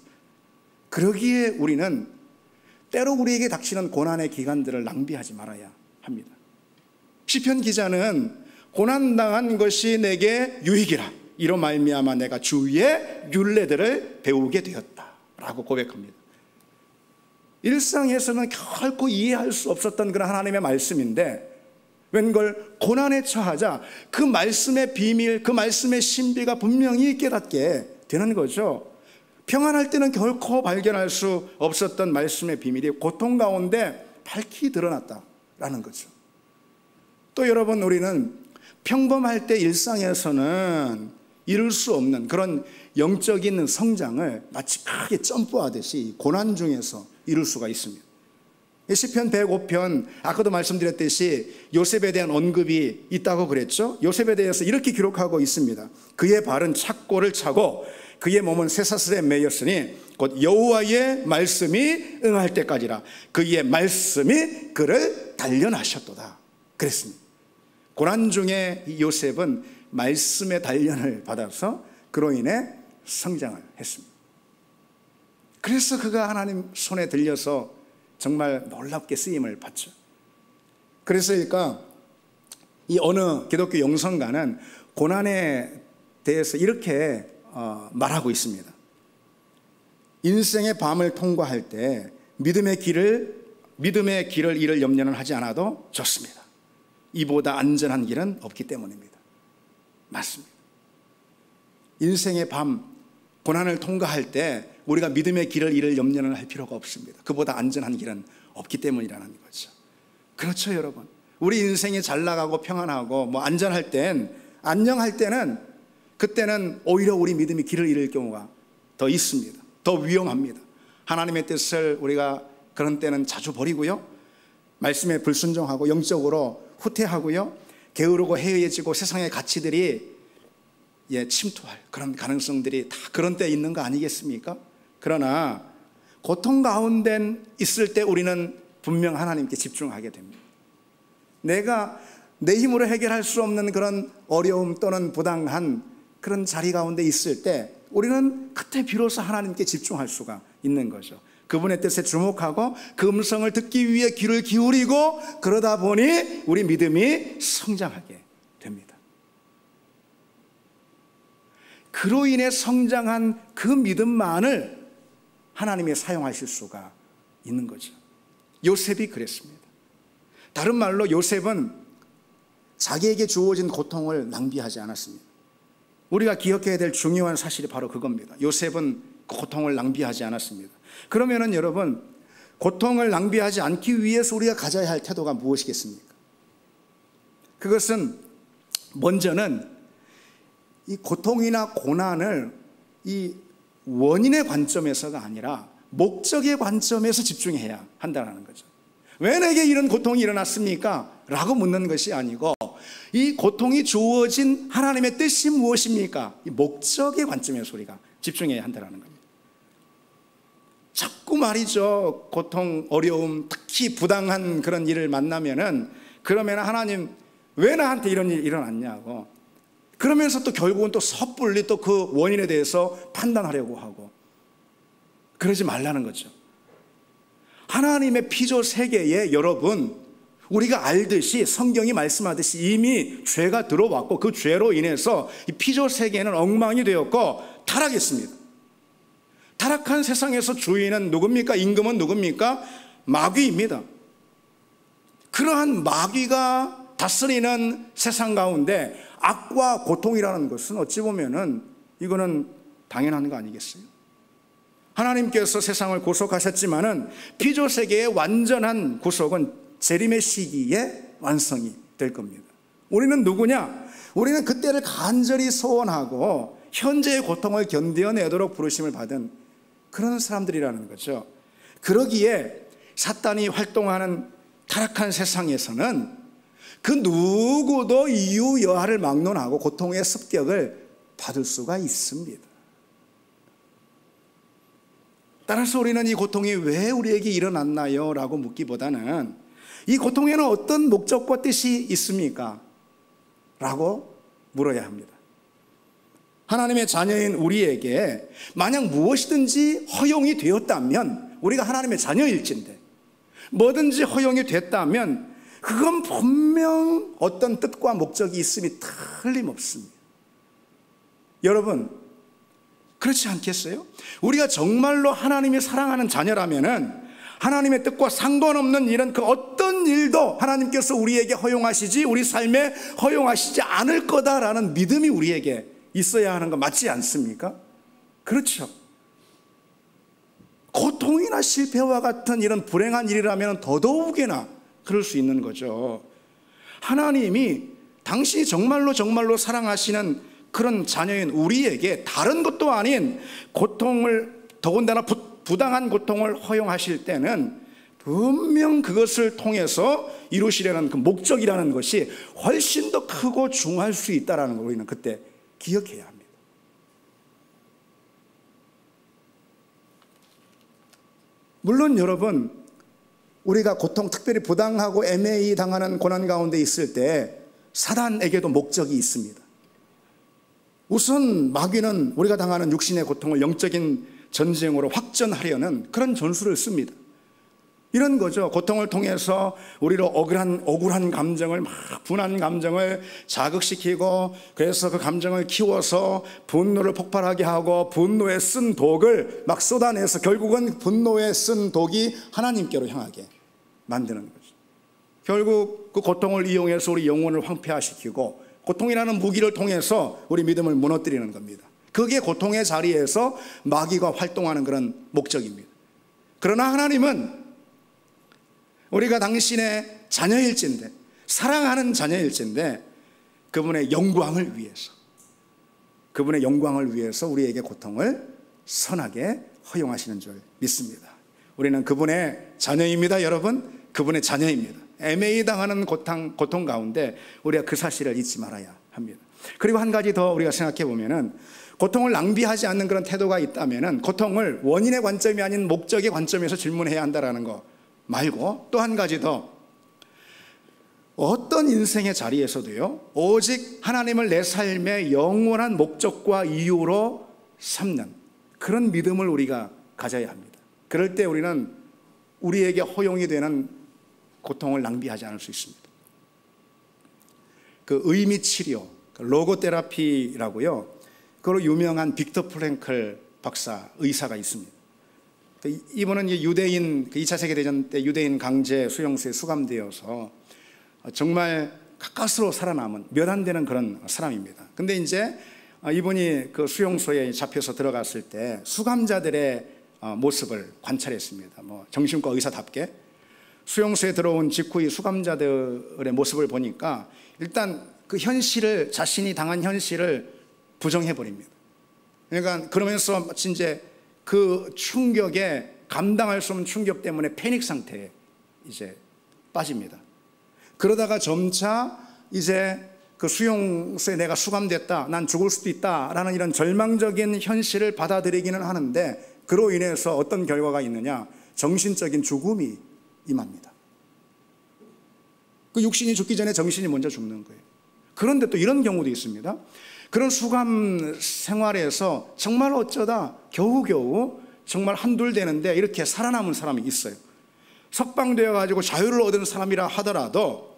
그러기에 우리는 때로 우리에게 닥치는 고난의 기간들을 낭비하지 말아야 합니다. 시편 기자는 고난당한 것이 내게 유익이라 이로 말미암아 내가 주의 율례들을 배우게 되었다라고 고백합니다. 일상에서는 결코 이해할 수 없었던 그런 하나님의 말씀인데 웬걸 고난에 처하자 그 말씀의 비밀, 그 말씀의 신비가 분명히 깨닫게 되는 거죠. 평안할 때는 결코 발견할 수 없었던 말씀의 비밀이 고통 가운데 밝히 드러났다라는 거죠. 또 여러분, 우리는 평범할 때 일상에서는 이룰 수 없는 그런 영적인 성장을 마치 크게 점프하듯이 고난 중에서 이룰 수가 있습니다. 시편 105편 아까도 말씀드렸듯이 요셉에 대한 언급이 있다고 그랬죠. 요셉에 대해서 이렇게 기록하고 있습니다. 그의 발은 착고를 차고 그의 몸은 쇠사슬에 매였으니 곧 여호와의 말씀이 응할 때까지라 그의 말씀이 그를 단련하셨도다 그랬습니다. 고난 중에 요셉은 말씀의 단련을 받아서 그로 인해 성장을 했습니다. 그래서 그가 하나님 손에 들려서 정말 놀랍게 쓰임을 받죠. 그래서니까 이 어느 기독교 영성가는 고난에 대해서 이렇게 말하고 있습니다. 인생의 밤을 통과할 때 믿음의 길을 잃을 염려는 하지 않아도 좋습니다. 이보다 안전한 길은 없기 때문입니다. 맞습니다. 인생의 밤, 고난을 통과할 때 우리가 믿음의 길을 잃을 염려는 할 필요가 없습니다. 그보다 안전한 길은 없기 때문이라는 거죠. 그렇죠, 여러분. 우리 인생이 잘 나가고 평안하고 안전할 때는 그때는 오히려 우리 믿음이 길을 잃을 경우가 더 있습니다. 더 위험합니다. 하나님의 뜻을 우리가 그런 때는 자주 버리고요, 말씀에 불순종하고 영적으로 후퇴하고요, 게으르고 해이해지고 세상의 가치들이 침투할 그런 가능성들이 다 그런 때 있는 거 아니겠습니까? 그러나 고통 가운데 있을 때 우리는 분명 하나님께 집중하게 됩니다. 내가 내 힘으로 해결할 수 없는 그런 어려움 또는 부당한 그런 자리 가운데 있을 때 우리는 그때 비로소 하나님께 집중할 수가 있는 거죠. 그분의 뜻에 주목하고 그 음성을 듣기 위해 귀를 기울이고, 그러다 보니 우리 믿음이 성장하게 됩니다. 그로 인해 성장한 그 믿음만을 하나님이 사용하실 수가 있는 거죠. 요셉이 그랬습니다. 다른 말로 요셉은 자기에게 주어진 고통을 낭비하지 않았습니다. 우리가 기억해야 될 중요한 사실이 바로 그겁니다. 요셉은 고통을 낭비하지 않았습니다. 그러면은 여러분, 고통을 낭비하지 않기 위해서 우리가 가져야 할 태도가 무엇이겠습니까? 그것은 먼저는 이 고통이나 고난을 이 원인의 관점에서가 아니라 목적의 관점에서 집중해야 한다는 거죠. 왜 내게 이런 고통이 일어났습니까? 라고 묻는 것이 아니고, 이 고통이 주어진 하나님의 뜻이 무엇입니까? 이 목적의 관점에서 우리가 집중해야 한다는 겁니다. 자꾸 말이죠, 고통, 어려움, 특히 부당한 그런 일을 만나면은, 그러면 하나님 왜 나한테 이런 일이 일어났냐고, 그러면서 또 결국은 또 섣불리 또 그 원인에 대해서 판단하려고 하고, 그러지 말라는 거죠. 하나님의 피조 세계에 여러분, 우리가 알듯이 성경이 말씀하듯이 이미 죄가 들어왔고, 그 죄로 인해서 이 피조 세계는 엉망이 되었고 타락했습니다. 타락한 세상에서 주인은 누굽니까? 임금은 누굽니까? 마귀입니다. 그러한 마귀가 다스리는 세상 가운데 악과 고통이라는 것은 어찌 보면은 이거는 당연한 거 아니겠어요? 하나님께서 세상을 구속하셨지만은 피조 세계의 완전한 구속은 재림의 시기에 완성이 될 겁니다. 우리는 누구냐? 우리는 그때를 간절히 소원하고 현재의 고통을 견뎌내도록 부르심을 받은 그런 사람들이라는 거죠. 그러기에 사탄이 활동하는 타락한 세상에서는 그 누구도 이유 여하를 막론하고 고통의 습격을 받을 수가 있습니다. 따라서 우리는 이 고통이 왜 우리에게 일어났나요? 라고 묻기보다는 이 고통에는 어떤 목적과 뜻이 있습니까? 라고 물어야 합니다. 하나님의 자녀인 우리에게 만약 무엇이든지 허용이 되었다면, 우리가 하나님의 자녀일진데 뭐든지 허용이 됐다면 그건 분명 어떤 뜻과 목적이 있음이 틀림없습니다. 여러분, 그렇지 않겠어요? 우리가 정말로 하나님이 사랑하는 자녀라면은 하나님의 뜻과 상관없는 일은 그 어떤 일도 하나님께서 우리에게 허용하시지, 우리 삶에 허용하시지 않을 거다라는 믿음이 우리에게 있어야 하는 거 맞지 않습니까? 그렇죠. 고통이나 실패와 같은 이런 불행한 일이라면 더더욱이나 그럴 수 있는 거죠. 하나님이 당신이 정말로 사랑하시는 그런 자녀인 우리에게 다른 것도 아닌 고통을, 더군다나 부당한 고통을 허용하실 때는 분명 그것을 통해서 이루시려는 그 목적이라는 것이 훨씬 더 크고 중요할 수 있다는 걸 우리는 그때 기억해야 합니다. 물론 여러분, 우리가 고통, 특별히 부당하고 애매히 당하는 고난 가운데 있을 때 사단에게도 목적이 있습니다. 우선 마귀는 우리가 당하는 육신의 고통을 영적인 전쟁으로 확전하려는 그런 전술을 씁니다. 이런 거죠. 고통을 통해서 우리로 억울한 감정을 막 분한 감정을 자극시키고, 그래서 그 감정을 키워서 분노를 폭발하게 하고, 분노에 쓴 독을 막 쏟아내서 결국은 분노에 쓴 독이 하나님께로 향하게 만드는 거죠. 결국 그 고통을 이용해서 우리 영혼을 황폐화시키고, 고통이라는 무기를 통해서 우리 믿음을 무너뜨리는 겁니다. 그게 고통의 자리에서 마귀가 활동하는 그런 목적입니다. 그러나 하나님은 우리가 당신의 자녀일진데, 사랑하는 자녀일진데, 그분의 영광을 위해서 우리에게 고통을 선하게 허용하시는 줄 믿습니다. 우리는 그분의 자녀입니다. 여러분, 그분의 자녀입니다. 애매히 당하는 고통 가운데 우리가 그 사실을 잊지 말아야 합니다. 그리고 한 가지 더 우리가 생각해 보면은, 고통을 낭비하지 않는 그런 태도가 있다면은 고통을 원인의 관점이 아닌 목적의 관점에서 질문해야 한다라는 거 말고, 또 한 가지 더, 어떤 인생의 자리에서도요, 오직 하나님을 내 삶의 영원한 목적과 이유로 삼는 그런 믿음을 우리가 가져야 합니다. 그럴 때 우리는 우리에게 허용이 되는 고통을 낭비하지 않을 수 있습니다. 그 의미 치료, 로고테라피라고요, 그로 유명한 빅터 프랭클 박사, 의사가 있습니다. 이분은 유대인, 2차 세계대전 때 유대인 강제 수용소에 수감되어서 정말 가까스로 살아남은 몇 안 되는 그런 사람입니다. 근데 이제 이분이 그 수용소에 잡혀서 들어갔을 때 수감자들의 모습을 관찰했습니다. 정신과 의사답게 수용소에 들어온 직후 이 수감자들의 모습을 보니까 일단 그 현실을, 자신이 당한 현실을 부정해버립니다. 그러니까 그러면서 마치 이제 그 충격에, 감당할 수 없는 충격 때문에 패닉 상태에 이제 빠집니다. 그러다가 점차 이제 그 수용소에 내가 수감됐다, 난 죽을 수도 있다라는 이런 절망적인 현실을 받아들이기는 하는데, 그로 인해서 어떤 결과가 있느냐, 정신적인 죽음이 임합니다. 그 육신이 죽기 전에 정신이 먼저 죽는 거예요. 그런데 또 이런 경우도 있습니다. 그런 수감 생활에서 정말 어쩌다 겨우겨우 정말 한둘 되는데 이렇게 살아남은 사람이 있어요. 석방되어 가지고 자유를 얻은 사람이라 하더라도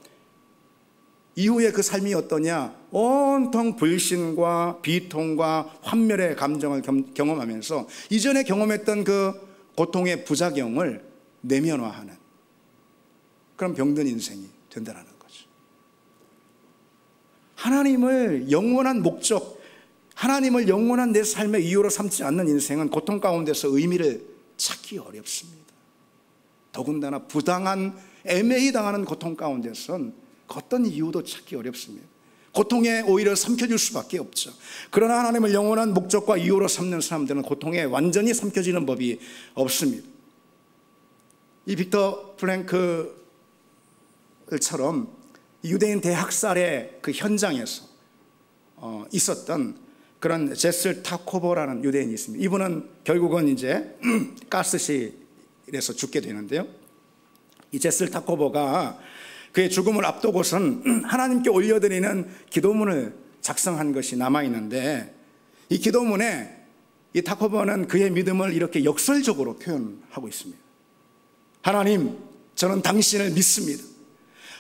이후에 그 삶이 어떠냐, 온통 불신과 비통과 환멸의 감정을 경험하면서 이전에 경험했던 그 고통의 부작용을 내면화하는 그런 병든 인생이 된다는 거죠. 하나님을 영원한 목적, 하나님을 영원한 내 삶의 이유로 삼지 않는 인생은 고통 가운데서 의미를 찾기 어렵습니다. 더군다나 부당한, 애매히 당하는 고통 가운데서는 어떤 이유도 찾기 어렵습니다. 고통에 오히려 삼켜질 수밖에 없죠. 그러나 하나님을 영원한 목적과 이유로 삼는 사람들은 고통에 완전히 삼켜지는 법이 없습니다. 이 빅터 프랭클처럼 유대인 대학살의 그 현장에서 있었던 그런 제슬 타코보라는 유대인이 있습니다. 이분은 결국은 이제 가스실에서 죽게 되는데요, 이 제슬 타코보가 그의 죽음을 앞두고선 하나님께 올려드리는 기도문을 작성한 것이 남아있는데, 이 기도문에 이 타코보는 그의 믿음을 이렇게 역설적으로 표현하고 있습니다. 하나님, 저는 당신을 믿습니다.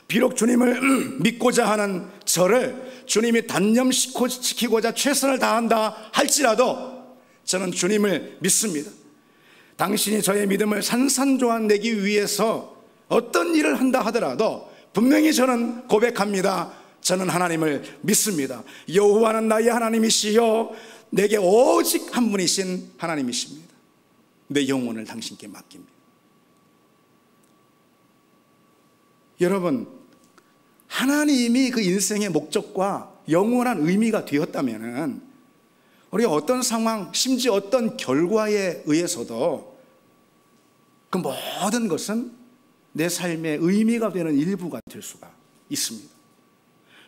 비록 주님을 믿고자 하는 저를 주님이 단념시키고자 최선을 다한다 할지라도 저는 주님을 믿습니다. 당신이 저의 믿음을 산산조각내기 위해서 어떤 일을 한다 하더라도 분명히 저는 고백합니다. 저는 하나님을 믿습니다. 여호와는 나의 하나님이시요 내게 오직 한 분이신 하나님이십니다. 내 영혼을 당신께 맡깁니다. 여러분, 하나님이 그 인생의 목적과 영원한 의미가 되었다면 우리가 어떤 상황, 심지어 어떤 결과에 의해서도 그 모든 것은 내 삶의 의미가 되는 일부가 될 수가 있습니다.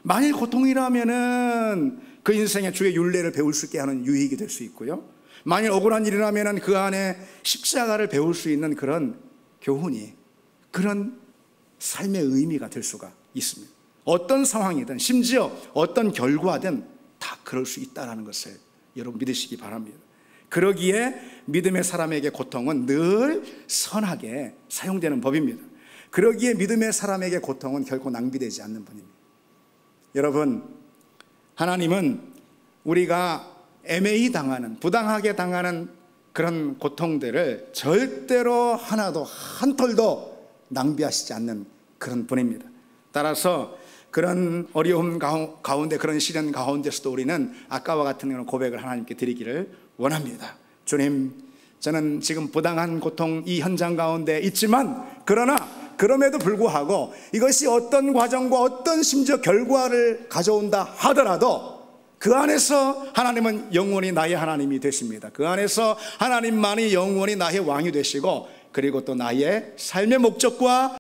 만일 고통이라면은 그 인생의 주의 율례를 배울 수 있게 하는 유익이 될 수 있고요, 만일 억울한 일이라면은 그 안에 십자가를 배울 수 있는 그런 교훈이, 그런 삶의 의미가 될 수가 있습니다. 어떤 상황이든, 심지어 어떤 결과든 다 그럴 수 있다는 것을 여러분 믿으시기 바랍니다. 그러기에 믿음의 사람에게 고통은 늘 선하게 사용되는 법입니다. 그러기에 믿음의 사람에게 고통은 결코 낭비되지 않는 분입니다. 여러분, 하나님은 우리가 애매히 당하는, 부당하게 당하는 그런 고통들을 절대로 하나도 한 톨도 낭비하시지 않는 그런 분입니다. 따라서 그런 어려움 가운데, 그런 시련 가운데서도 우리는 아까와 같은 그런 고백을 하나님께 드리기를 원합니다. 주님, 저는 지금 부당한 고통 이 현장 가운데 있지만, 그러나 그럼에도 불구하고 이것이 어떤 과정과 어떤 심지어 결과를 가져온다 하더라도 그 안에서 하나님은 영원히 나의 하나님이 되십니다. 그 안에서 하나님만이 영원히 나의 왕이 되시고, 그리고 또 나의 삶의 목적과